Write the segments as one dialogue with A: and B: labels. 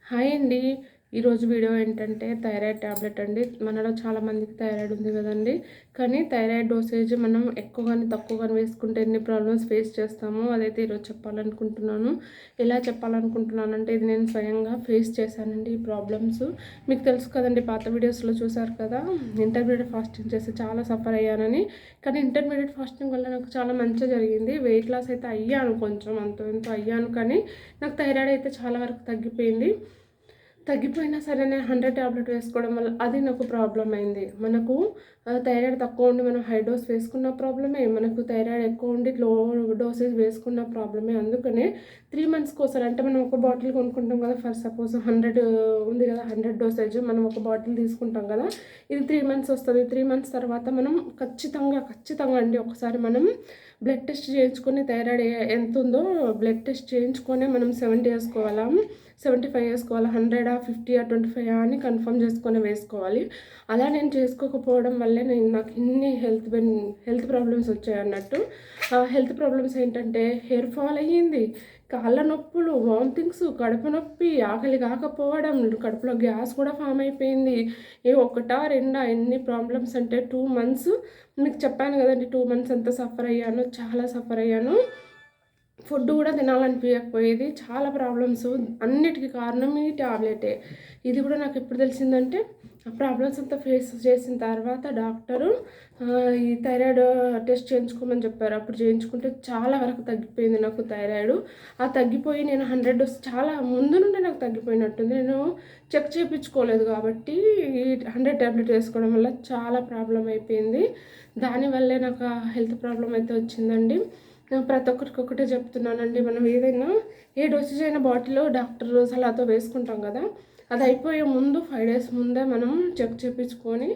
A: Hi అండి. ఈరోజు video ఏంటంటే థైరాయిడ్ ట్యాబ్లెట్ అండి. మనలో చాలామందికి థైరాయిడ్ ఉంది కదండి. కానీ థైరాయిడ్ డోసేజ్ మనం ఎక్కువ కానీ తక్కువ కానీ వేసుకుంటే ఎన్ని ప్రాబ్లమ్స్ ఫేస్ చేస్తామో అదైతే ఈరోజు చెప్పాలనుకుంటున్నాను. ఎలా చెప్పాలనుకుంటున్నానంటే ఇది నేను స్వయంగా ఫేస్ చేశానండి ఈ ప్రాబ్లమ్స్. మీకు తెలుసు కదండి, పాత వీడియోస్లో చూసారు కదా, ఇంటర్మీడియట్ ఫాస్టింగ్ చేసి చాలా సఫర్ అయ్యానని. కానీ ఇంటర్మీడియట్ ఫాస్టింగ్ వల్ల నాకు చాలా మంచిగా జరిగింది. వెయిట్ లాస్ అయితే అయ్యాను, కొంచెం అంతో ఎంతో అయ్యాను. కానీ నాకు థైరాయిడ్ అయితే చాలా వరకు తగ్గిపోయినా సరే నేను 100 ట్యాబ్లెట్ వేసుకోవడం వల్ల అది నాకు ప్రాబ్లం అయింది. మనకు థైరాయిడ్ తక్కువ ఉండి మనం హై డోస్ వేసుకున్న ప్రాబ్లమే, మనకు థైరాయిడ్ ఎక్కువ ఉండి లో డోసేజ్ వేసుకున్న ప్రాబ్లమే. అందుకనే 3 మంత్స్కి ఒకసారి, అంటే మనం ఒక బాటిల్ కొనుక్కుంటాం కదా, ఫర్ సపోజ్ 100 ఉంది కదా, 100 డోసేజ్ మనం ఒక బాటిల్ తీసుకుంటాం కదా, ఇది 3 మంత్స్ వస్తుంది. 3 మంత్స్ తర్వాత మనం ఖచ్చితంగా అండి ఒకసారి మనం బ్లడ్ టెస్ట్ చేయించుకొని థైరాయిడ్ ఎంత ఉందో బ్లడ్ టెస్ట్ చేయించుకొని మనం 70 వేసుకోవాలా, 75 వేసుకోవాలి, 100 50 25 అని కన్ఫర్మ్ చేసుకొని వేసుకోవాలి. అలా నేను చేసుకోకపోవడం వల్లే నాకు ఇన్ని హెల్త్ ప్రాబ్లమ్స్ వచ్చాయి అన్నట్టు. హెల్త్ ప్రాబ్లమ్స్ ఏంటంటే హెయిర్ ఫాల్ అయ్యింది, కాళ్ళ నొప్పులు, వామిటింగ్స్, కడుపు నొప్పి, ఆకలి కాకపోవడం, కడుపులో గ్యాస్ కూడా ఫామ్ అయిపోయింది. ఒకటా రెండా ఎన్ని ప్రాబ్లమ్స్ అంటే 2 మంత్స్ మీకు చెప్పాను కదండి. 2 మంత్స్ ఎంత సఫర్ అయ్యానో, చాలా సఫర్ అయ్యాను. ఫుడ్ కూడా తినాలనిపించకపోయేది. చాలా ప్రాబ్లమ్స్, అన్నిటికీ కారణం ఈ ట్యాబ్లెటే. ఇది కూడా నాకు ఎప్పుడు తెలిసిందంటే ఆ ప్రాబ్లమ్స్ అంతా ఫేస్ చేసిన తర్వాత డాక్టరు ఈ థైరాయిడ్ టెస్ట్ చేయించుకోమని చెప్పారు. అప్పుడు చేయించుకుంటే చాలా వరకు తగ్గిపోయింది నాకు థైరాయిడ్. ఆ తగ్గిపోయి నేను 100 డోస్ చాలా ముందు నుండి నాకు తగ్గిపోయినట్టుంది. నేను చెక్ చేయించుకోలేదు కాబట్టి ఈ 100 ట్యాబ్లెట్ వేసుకోవడం వల్ల చాలా ప్రాబ్లం అయిపోయింది. దానివల్లే నాకు హెల్త్ ప్రాబ్లం అయితే వచ్చిందండి. ప్రతి ఒక్కరికి ఒకటే చెప్తున్నానండి, మనం ఏదైనా ఏ డోసేజ్ అయిన బాటిల్లో డాక్టర్ సలహాతో వేసుకుంటాం కదా, అది అయిపోయే ముందు 5 డేస్ ముందే మనం చెక్ చేయించుకొని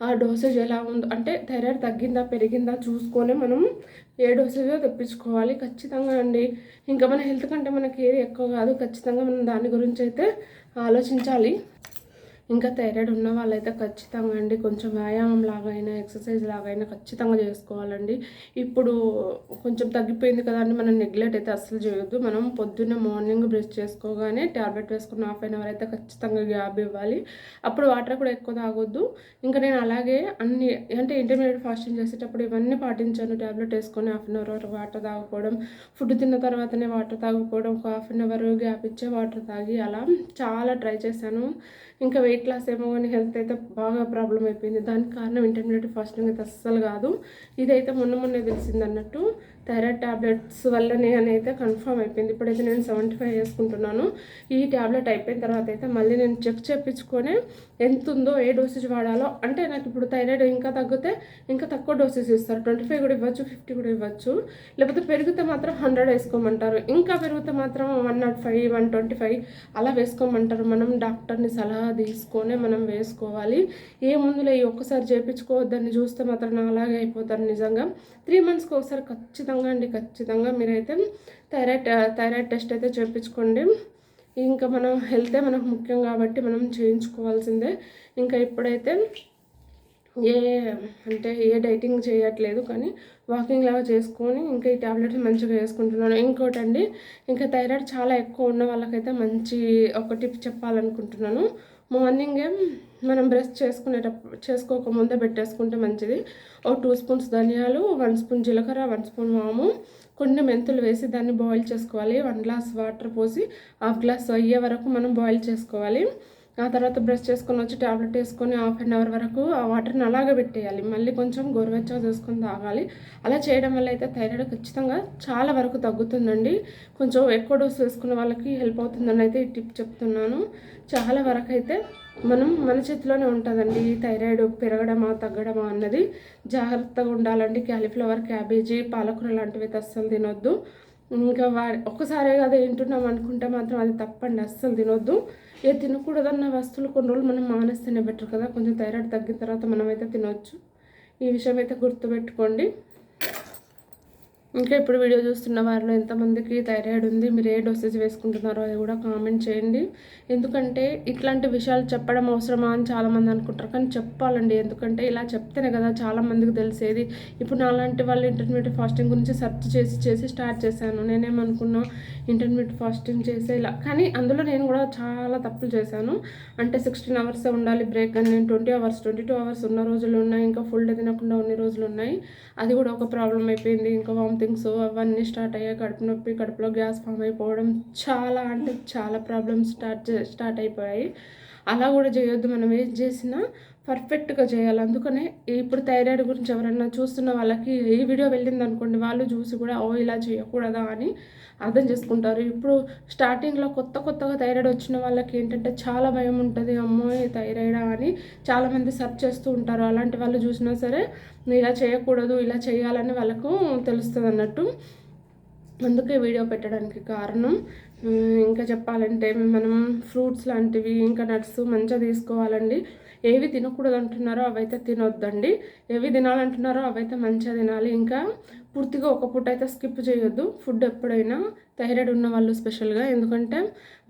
A: ఆ డోసేజ్ ఎలా ఉందో, అంటే థైరాయిడ్ తగ్గిందా పెరిగిందా చూసుకొని మనం ఏ డోసేజో తెప్పించుకోవాలి ఖచ్చితంగా అండి. ఇంకా మన హెల్త్ కంటే మనకి ఏది ఎక్కువ కాదు, ఖచ్చితంగా మనం దాని గురించి అయితే ఆలోచించాలి. ఇంకా థైరాయిడ్ ఉన్న వాళ్ళైతే ఖచ్చితంగా అండి కొంచెం వ్యాయామం లాగైనా ఎక్సర్సైజ్ లాగైనా ఖచ్చితంగా చేసుకోవాలండి. ఇప్పుడు కొంచెం తగ్గిపోయింది కదా అని మనం నెగ్లెక్ట్ అయితే అస్సలు చేయొద్దు. మనం పొద్దున్నే మార్నింగ్ బ్రష్ చేసుకోగానే ట్యాబ్లెట్ వేసుకున్న హాఫ్ అన్ అవర్ అయితే ఖచ్చితంగా గ్యాప్ ఇవ్వాలి. అప్పుడు వాటర్ కూడా ఎక్కువ తాగొద్దు. ఇంకా నేను అలాగే అన్ని, అంటే ఇంటర్మీడియట్ ఫాస్టింగ్ చేసేటప్పుడు ఇవన్నీ పాటించాను. ట్యాబ్లెట్ వేసుకొని హాఫ్ అన్ అవర్ వరకు వాటర్ తాగుకోవడం, ఫుడ్ తిన్న తర్వాతనే వాటర్ తాగుకోవడం, ఒక హాఫ్ అన్ అవర్ గ్యాప్ ఇచ్చే వాటర్ తాగి అలా చాలా ట్రై చేశాను. ఇంకా వెయిట్ లాస్ ఏమో కానీ హెల్త్ అయితే బాగా ప్రాబ్లం అయిపోయింది. దానికి కారణం ఇంటర్మీడియట్ ఫాస్టింగ్ అయితే అస్సలు కాదు. ఇదైతే మొన్నే తెలిసింది అన్నట్టు. థైరాయిడ్ ట్యాబ్లెట్స్ వల్లనే అని అయితే కన్ఫర్మ్ అయిపోయింది. ఇప్పుడైతే నేను 75 వేసుకుంటున్నాను. ఈ ట్యాబ్లెట్ అయిపోయిన తర్వాత అయితే మళ్ళీ నేను చెక్ చేయించుకొని ఎంత ఉందో, ఏ డోసేజ్ వాడాలో, అంటే నాకు ఇప్పుడు థైరాయిడ్ ఇంకా తగ్గితే ఇంకా తక్కువ డోసేజ్ ఇస్తారు. 25 కూడా ఇవ్వచ్చు, 50 కూడా ఇవ్వచ్చు. లేకపోతే పెరిగితే మాత్రం 100 వేసుకోమంటారు. ఇంకా పెరిగితే మాత్రం 105 125 అలా వేసుకోమంటారు. మనం డాక్టర్ని సలహా తీసుకొని మనం వేసుకోవాలి. ఏ ముందులో ఈ ఒక్కసారి చేయించుకోవద్దని చూస్తే మాత్రం అలాగే అయిపోతారు నిజంగా. 3 మంత్స్కి ఒకసారి ఖచ్చితంగా మీరైతే థైరాయిడ్ టెస్ట్ అయితే చేయించుకోండి. ఇంకా మనం హెల్తే మనకు ముఖ్యం కాబట్టి మనం చేయించుకోవాల్సిందే. ఇంకా ఇప్పుడైతే ఏ డైటింగ్ చేయట్లేదు, కానీ వాకింగ్ లాగా చేసుకొని ఇంకా ఈ ట్యాబ్లెట్స్ మంచిగా వేసుకుంటున్నాను. ఇంకోటండి, ఇంకా థైరాయిడ్ చాలా ఎక్కువ ఉన్న వాళ్ళకైతే మంచి ఒక టిప్ చెప్పాలనుకుంటున్నాను. మార్నింగే మనం బ్రష్ చేసుకోకముందే పెట్టేసుకుంటే మంచిది. 2 స్పూన్స్ ధనియాలు, 1 స్పూన్ జీలకర్ర, 1 స్పూన్ వాము, కొన్ని మెంతులు వేసి దాన్ని బాయిల్ చేసుకోవాలి. 1 గ్లాస్ వాటర్ పోసి హాఫ్ గ్లాస్ అయ్యే వరకు మనం బాయిల్ చేసుకోవాలి. ఆ తర్వాత బ్రష్ చేసుకొని వచ్చి ట్యాబ్లెట్ వేసుకొని హాఫ్ అన్ అవర్ వరకు ఆ వాటర్ని అలాగే పెట్టేయాలి. మళ్ళీ కొంచెం గోరువెచ్చగా చేసుకొని తాగాలి. అలా చేయడం వల్ల అయితే థైరాయిడ్ ఖచ్చితంగా చాలా వరకు తగ్గుతుందండి. కొంచెం ఎక్కువ డోస్ వేసుకున్న వాళ్ళకి హెల్ప్ అవుతుందని అయితే ఈ టిప్ చెప్తున్నాను. చాలా వరకు అయితే మన చేతిలోనే ఉంటుందండి థైరాయిడ్ పెరగడమా తగ్గడమా అన్నది. జాగ్రత్తగా ఉండాలండి. క్యాలీఫ్లవర్, క్యాబేజీ, పాలకూర లాంటివి అయితే అస్సలు తినొద్దు. ఇంకా ఒక్కసారే కదా తింటున్నాం అనుకుంటే మాత్రం అది తప్పండి, అస్సలు తినొద్దు. తినకూడదన్న వస్తువులు కొన్ని రోజులు మనం మానేస్తేనే బెటర్ కదా. కొంచెం థైరాయిడ్ తగ్గిన తర్వాత మనం అయితే తినొచ్చు. ఈ విషయం అయితే గుర్తుపెట్టుకోండి. ఇంకా ఇప్పుడు వీడియో చూస్తున్న వారిలో ఎంతమందికి థైరాయిడ్ ఉంది, మీరు ఏ డోసేజ్ వేసుకుంటున్నారో అది కూడా కామెంట్ చేయండి. ఎందుకంటే ఇట్లాంటి విషయాలు చెప్పడం అవసరమా అని చాలామంది అనుకుంటారు, కానీ చెప్పాలండి. ఎందుకంటే ఇలా చెప్తేనే కదా చాలామందికి తెలిసేది. ఇప్పుడు నాలాంటి వాళ్ళు ఇంటర్మీడియట్ ఫాస్టింగ్ గురించి సెర్చ్ చేసి స్టార్ట్ చేశాను. నేనేమనుకున్నా ఇంటర్మీడియట్ ఫాస్టింగ్ చేసేలా, కానీ అందులో నేను కూడా చాలా తప్పులు చేశాను. అంటే 16 అవర్స్ ఉండాలి బ్రేక్ అని, నేను 20 అవర్స్ 22 అవర్స్ ఉన్న రోజులు ఉన్నాయి, ఇంకా ఫుల్ డే తినకుండా ఉన్న రోజులు ఉన్నాయి. అది కూడా ఒక ప్రాబ్లం అయిపోయింది. ఇంకా వామిటింగ్స్ అవన్నీ స్టార్ట్ అయ్యాయి, కడుపు నొప్పి, కడుపులో గ్యాస్ ఫామ్ అయిపోవడం, చాలా అంటే చాలా ప్రాబ్లమ్స్ స్టార్ట్ అయిపోయాయి. అలా కూడా చేయొద్దు. మనం ఏది చేసినా పర్ఫెక్ట్గా చేయాలి. అందుకనే ఇప్పుడు థైరాయిడ్ గురించి ఎవరైనా చూస్తున్న వాళ్ళకి ఈ వీడియో వెళ్ళింది అనుకోండి, వాళ్ళు చూసి కూడా ఇలా చేయకూడదా అని అర్థం చేసుకుంటారు. ఇప్పుడు స్టార్టింగ్లో కొత్తగా థైరాయిడ్ వచ్చిన వాళ్ళకి ఏంటంటే చాలా భయం ఉంటుంది. అమ్మో థైరాయిడా అని చాలామంది సెర్చ్ చేస్తూ ఉంటారు. అలాంటి వాళ్ళు చూసినా సరే ఇలా చేయకూడదు, ఇలా చేయాలని వాళ్ళకు తెలుస్తుంది అన్నట్టు. అందుకే వీడియో పెట్టడానికి కారణం. ఇంకా చెప్పాలంటే మనం ఫ్రూట్స్ లాంటివి, ఇంకా నట్స్ మంచిగా తీసుకోవాలండి. ఏవి తినకూడదు అంటున్నారో అవైతే తినొద్దండి, ఏవి తినాలంటున్నారో అవైతే మంచిగా తినాలి. ఇంకా పూర్తిగా ఒక పూట అయితే స్కిప్ చేయొద్దు ఫుడ్ ఎప్పుడైనా, థైరాయిడ్ ఉన్న వాళ్ళు స్పెషల్గా. ఎందుకంటే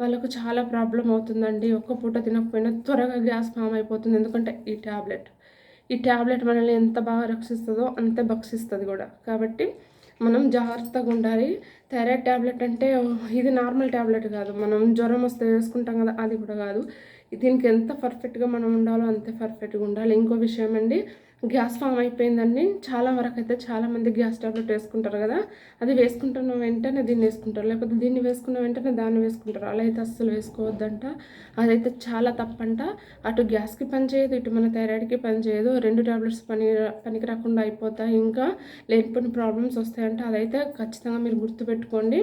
A: వాళ్ళకు చాలా ప్రాబ్లం అవుతుందండి. ఒక్క పూట తినకపోయినా త్వరగా గ్యాస్ ఫామ్ అయిపోతుంది. ఎందుకంటే ఈ ట్యాబ్లెట్ మనల్ని ఎంత బాగా రక్షిస్తుందో అంతే భక్షిస్తుంది కూడా. కాబట్టి మనం జాగ్రత్తగా ఉండాలి. థైరాయిడ్ ట్యాబ్లెట్ అంటే ఇది నార్మల్ ట్యాబ్లెట్ కాదు, మనం జ్వరం వస్తే వేసుకుంటాం కదా, అది కూడా కాదు. దీనికి ఎంత పర్ఫెక్ట్గా మనం ఉండాలో అంతే పర్ఫెక్ట్గా ఉండాలి. ఇంకో విషయం అండి, గ్యాస్ ఫామ్ అయిపోయిందండి. చాలా వరకు అయితే చాలామంది గ్యాస్ ట్యాబ్లెట్ వేసుకుంటారు కదా, అది వేసుకుంటున్న వెంటనే దీన్ని వేసుకుంటారు, లేకపోతే దీన్ని వేసుకున్న వెంటనే దాన్ని వేసుకుంటారు. అలా అయితే అస్సలు వేసుకోవద్దంట, అదైతే చాలా తప్పంట. అటు గ్యాస్కి పనిచేయదు, ఇటు మన థైరాయిడ్కి పనిచేయదు. 2 ట్యాబ్లెట్స్ పనికి రాకుండా అయిపోతాయి, ఇంకా లేనిపోయిన ప్రాబ్లమ్స్ వస్తాయంట. అదైతే ఖచ్చితంగా మీరు గుర్తుపెట్టుకోండి.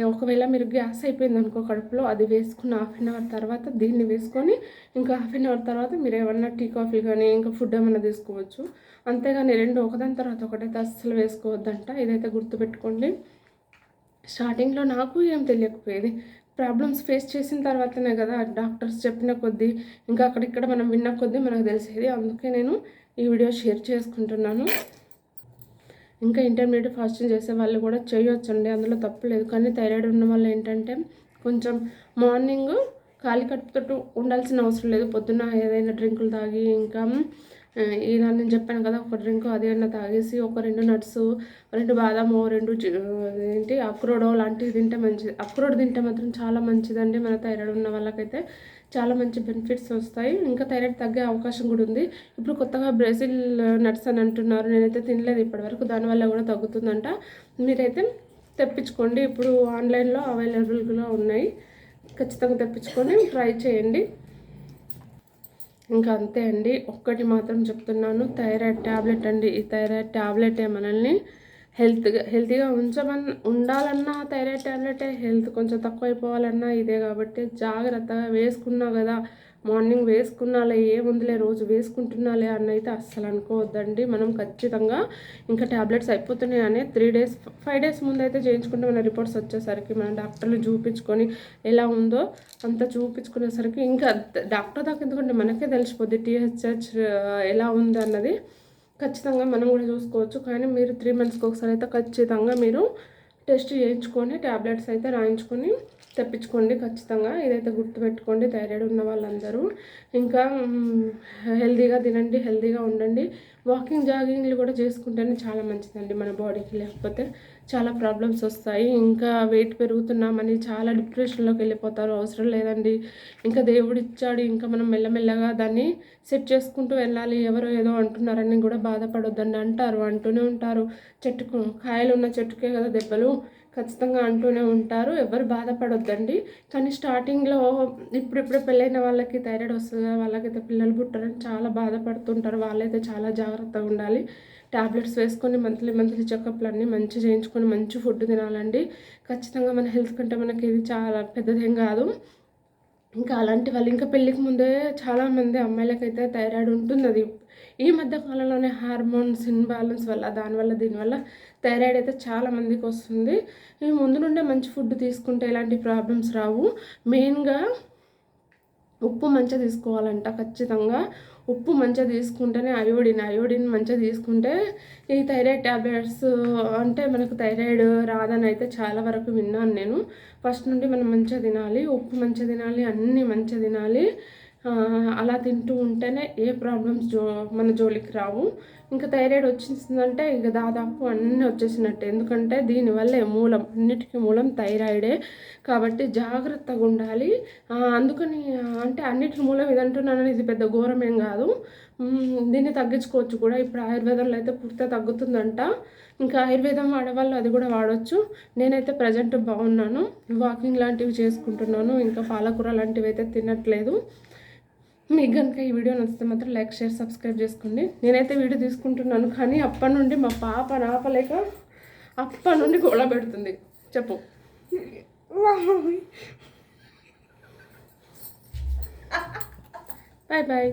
A: ఒకవేళ మీరు గ్యాస్ అయిపోయింది అనుకో కడుపులో, అది వేసుకున్న హాఫ్ అన్ అవర్ తర్వాత దీన్ని వేసుకొని ఇంకా హాఫ్ అన్ అవర్ తర్వాత మీరు ఏమన్నా టీ కాఫీ కానీ ఇంకా ఫుడ్ ఏమన్నా తీసుకోవచ్చు. అంతేగాని 2 ఒకదాని తర్వాత ఒకటైతే అస్సలు వేసుకోవద్దంట. ఇదైతే గుర్తుపెట్టుకోండి. స్టార్టింగ్లో నాకు ఏం తెలియకపోయేది, ప్రాబ్లమ్స్ ఫేస్ చేసిన తర్వాతనే కదా డాక్టర్స్ చెప్పిన కొద్దీ, ఇంకా అక్కడిక్కడ మనం విన్న కొద్దీ మనకు తెలిసేది. అందుకే నేను ఈ వీడియో షేర్ చేసుకుంటున్నాను. ఇంకా ఇంటర్మీడియట్ ఫాస్టింగ్ చేసే వాళ్ళు కూడా చేయొచ్చండి, అందులో తప్పు లేదు. కానీ థైరాయిడ్ ఉన్న వాళ్ళు ఏంటంటే కొంచెం మార్నింగ్ ఖాళీ కడుపుతో ఉండాల్సిన అవసరం లేదు. పొద్దున్న ఏదైనా డ్రింకులు తాగి, ఇంకా ఇలా నేను చెప్పాను కదా ఒక డ్రింక్ అదేనా తాగేసి ఒక 2 నట్స్, 2 బాదాము, 2 అక్రోడో లాంటివి తింటే మంచిది. అక్రోడ్ తింటే మాత్రం చాలా మంచిదండి. మన థైరాయిడ్ ఉన్న వాళ్ళకైతే చాలా మంచి బెనిఫిట్స్ వస్తాయి. ఇంకా థైరాయిడ్ తగ్గే అవకాశం కూడా ఉంది. ఇప్పుడు కొత్తగా బ్రెజిల్ నట్స్ అని అంటున్నారు, నేనైతే తినలేదు ఇప్పటివరకు, దానివల్ల కూడా తగ్గుతుందంట. మీరైతే తెప్పించుకోండి, ఇప్పుడు ఆన్లైన్లో అవైలబుల్గా ఉన్నాయి, ఖచ్చితంగా తెప్పించుకొని ట్రై చేయండి. ఇంకా అంతే అండి. ఒక్కటి మాత్రం చెప్తున్నాను, థైరాయిడ్ ట్యాబ్లెట్ అండి. ఈ థైరాయిడ్ ట్యాబ్లెటే మనల్ని హెల్తీగా ఉండాలన్నా థైరాయిడ్ ట్యాబ్లెటే, హెల్త్ కొంచెం తక్కువ అయిపోవాలన్నా ఇదే. కాబట్టి జాగ్రత్తగా వేసుకున్నా కదా, మార్నింగ్ వేసుకున్నాలే ఏముందిలే రోజు వేసుకుంటున్నాలే అన్నైతే అస్సలు అనుకోవద్దండి. మనం ఖచ్చితంగా ఇంకా ట్యాబ్లెట్స్ అయిపోతున్నాయి అని 3 డేస్ 5 డేస్ ముందు అయితే చేయించుకుంటే మన రిపోర్ట్స్ వచ్చేసరికి మన డాక్టర్లు చూపించుకొని ఎలా ఉందో అంతా చూపించుకునేసరికి ఇంకా డాక్టర్ దాకా ఎందుకంటే మనకే తెలిసిపోద్ది TSH ఎలా ఉంది అన్నది. ఖచ్చితంగా మనం కూడా చూసుకోవచ్చు. కానీ మీరు 3 మంత్స్కి ఒకసారి అయితే ఖచ్చితంగా మీరు టెస్ట్ చేయించుకొని ట్యాబ్లెట్స్ అయితే రాయించుకొని తెప్పించుకోండి ఖచ్చితంగా. ఇదైతే గుర్తుపెట్టుకోండి థైరాయిడ్ ఉన్న వాళ్ళందరూ. ఇంకా హెల్తీగా తినండి, హెల్తీగా ఉండండి. వాకింగ్ జాగింగ్లు కూడా చేసుకుంటేనే చాలా మంచిదండి మన బాడీకి, లేకపోతే చాలా ప్రాబ్లమ్స్ వస్తాయి. ఇంకా వెయిట్ పెరుగుతున్నామని చాలా డిప్రెషన్లోకి వెళ్ళిపోతారు, అవసరం లేదండి. ఇంకా దేవుడు ఇచ్చాడు, ఇంకా మనం మెల్లమెల్లగా దాన్ని సెట్ చేసుకుంటూ వెళ్ళాలి. ఎవరో ఏదో అంటున్నారని కూడా బాధపడొద్దండి. అంటూనే ఉంటారు, చెట్టుకు కాయలు ఉన్న చెట్టుకే కదా దెబ్బలు, ఖచ్చితంగా అంటూనే ఉంటారు, ఎవరు బాధపడొద్దండి. కానీ స్టార్టింగ్లో ఇప్పుడిప్పుడే పెళ్ళైన వాళ్ళకి థైరాయిడ్ వస్తుంది, వాళ్ళకైతే పిల్లలు పుట్టారని చాలా బాధపడుతుంటారు. వాళ్ళైతే చాలా జాగ్రత్తగా ఉండాలి. ట్యాబ్లెట్స్ వేసుకొని మంత్లీ చెకప్లు అన్నీ మంచి చేయించుకొని మంచి ఫుడ్ తినాలండి. ఖచ్చితంగా మన హెల్త్ కంటే మనకి ఇది చాలా పెద్దదేం కాదు. ఇంకా అలాంటి వాళ్ళు ఇంకా పెళ్ళికి ముందే చాలామంది అమ్మాయిలకైతే థైరాయిడ్ ఉంటుంది. అది ఈ మధ్య కాలంలోనే హార్మోన్స్ ఇన్బ్యాలెన్స్ వల్ల దీనివల్ల థైరాయిడ్ అయితే చాలామందికి వస్తుంది. ఈ ముందు నుండే మంచి ఫుడ్ తీసుకుంటే ఎలాంటి ప్రాబ్లమ్స్ రావు. మెయిన్గా ఉప్పు మంచిగా తీసుకోవాలంట ఖచ్చితంగా. ఉప్పు మంచిగా తీసుకుంటేనే అయోడిన్ మంచిగా తీసుకుంటే ఈ థైరాయిడ్ ట్యాబ్లెట్స్ అంటే మనకు థైరాయిడ్ రాదని అయితే చాలా వరకు విన్నాను నేను. ఫస్ట్ నుండి మనం మంచిగా తినాలి, ఉప్పు మంచిగా తినాలి, అన్నీ మంచిగా తినాలి. అలా తింటూ ఉంటేనే ఏ ప్రాబ్లమ్స్ మన జోలికి రావు. ఇంకా థైరాయిడ్ వచ్చేసిందంటే ఇక దాదాపు అన్నీ వచ్చేసినట్టే. ఎందుకంటే దీనివల్లే అన్నిటికీ మూలం థైరాయిడే. కాబట్టి జాగ్రత్తగా ఉండాలి. అందుకని అంటే అన్నిటికి మూలం ఇది అంటున్నానని ఇది పెద్ద ఘోరమేం కాదు. దీన్ని తగ్గించుకోవచ్చు కూడా. ఇప్పుడు ఆయుర్వేదంలో అయితే పూర్తిగా తగ్గుతుందంట. ఇంకా ఆయుర్వేదం వాడేవాళ్ళు అది కూడా వాడచ్చు. నేనైతే ప్రజెంట్ బాగున్నాను, వాకింగ్ లాంటివి చేసుకుంటున్నాను, ఇంకా పాలకూర లాంటివి అయితే తినట్లేదు. మీకు కనుక ఈ వీడియో నచ్చితే మాత్రం లైక్, షేర్, సబ్స్క్రైబ్ చేసుకోండి. నేనైతే వీడియో తీసుకుంటున్నాను కానీ అప్పటి నుండి మా పాప నాపలేక అప్పటి నుండి గోళ పెడుతుంది. చెప్పు. Bye bye.